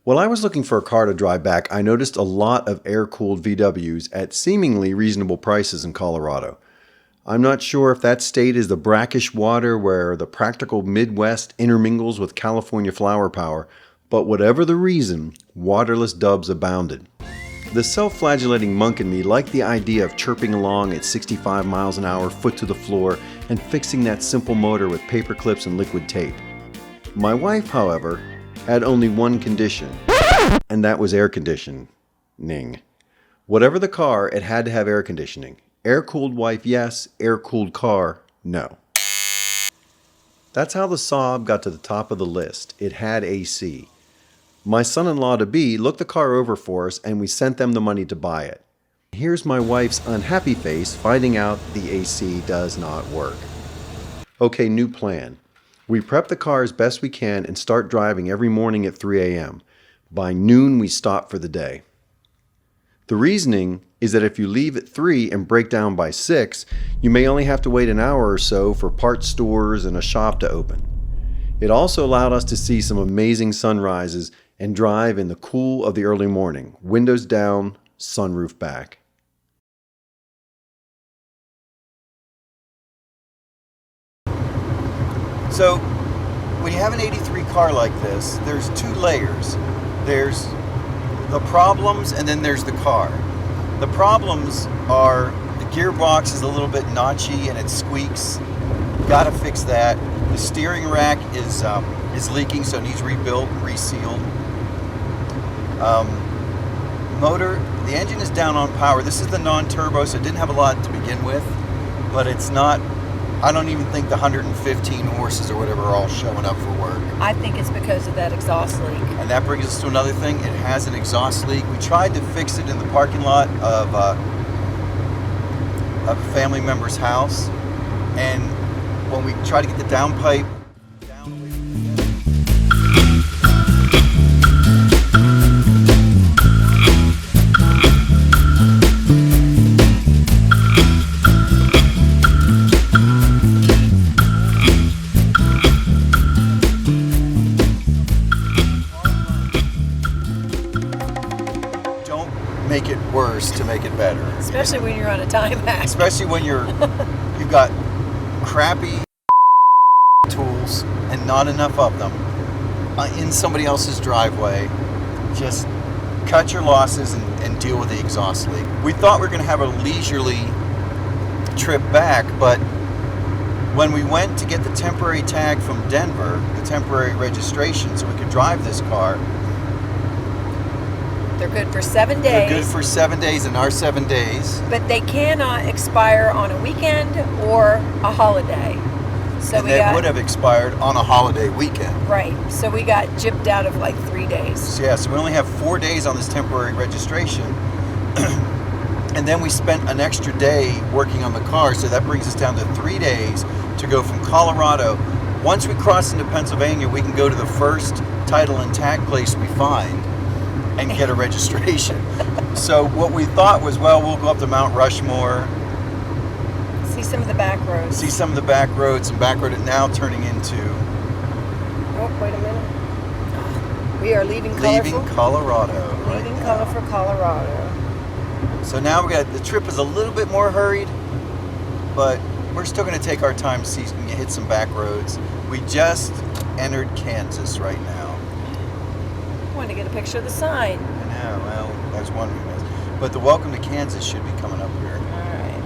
While I was looking for a car to drive back, I noticed a lot of air-cooled VWs at seemingly reasonable prices in Colorado. I'm not sure if that state is the brackish water where the practical Midwest intermingles with California flower power, but whatever the reason, waterless dubs abounded. The self-flagellating monk in me liked the idea of chirping along at 65 miles an hour, foot to the floor, and fixing that simple motor with paper clips and liquid tape. My wife, however, had only one condition, and that was air conditioning. Whatever the car, it had to have air conditioning. Air-cooled wife, yes. Air-cooled car, no. That's how the Saab got to the top of the list. It had AC. My son-in-law-to-be looked the car over for us, and we sent them the money to buy it. Here's my wife's unhappy face finding out the AC does not work. Okay, new plan. We prep the car as best we can and start driving every morning at 3 a.m. By noon, we stop for the day. The reasoning is that if you leave at 3 and break down by 6, you may only have to wait an hour or so for parts stores and a shop to open. It also allowed us to see some amazing sunrises and drive in the cool of the early morning, windows down, sunroof back. So, when you have an 83 car like this, there's two layers. There's the problems and then there's the car. The problems are the gearbox is a little bit notchy and it squeaks. Gotta fix that. The steering rack is leaking, so it needs rebuilt and resealed. Motor, the engine is down on power. This is the non-turbo, so it didn't have a lot to begin with, but it's not. I don't even think the 115 horses or whatever are all showing up for work. I think it's because of that exhaust leak. And that brings us to another thing. It has an exhaust leak. We tried to fix it in the parking lot of a family member's house. And when we tried to get the downpipe down away from the make it worse to make it better. Especially when you're on a time hack. Especially when you've got crappy tools and not enough of them in somebody else's driveway. Just cut your losses and deal with the exhaust leak. We thought we were going to have a leisurely trip back, but when we went to get the temporary tag from Denver, the temporary registration so we could drive this car, they're good for 7 days. They're good for 7 days in our 7 days. But they cannot expire on a weekend or a holiday. So and they would have expired on a holiday weekend. Right. So we got gypped out of like 3 days. So yeah, so we only have 4 days on this temporary registration. And then we spent an extra day working on the car, so that brings us down to 3 days to go from Colorado. Once we cross into Pennsylvania, we can go to the first title and tag place we find and get a registration. So what we thought was, well, we'll go up to Mount Rushmore. See some of the back roads. See some of the back roads, and back road now turning into... Oh, wait a minute. We are leaving Colorado. Leaving colorful Colorado. So now the trip is a little bit more hurried, but we're still going to take our time to see if we can hit some back roads. We just entered Kansas right now. I wanted to get a picture of the sign. I know, well, there's one we missed. But the welcome to Kansas should be coming up here. All right.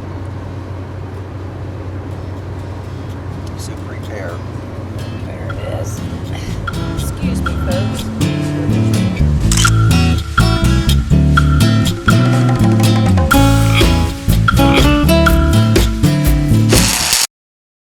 So prepare. There it is. Excuse me, folks.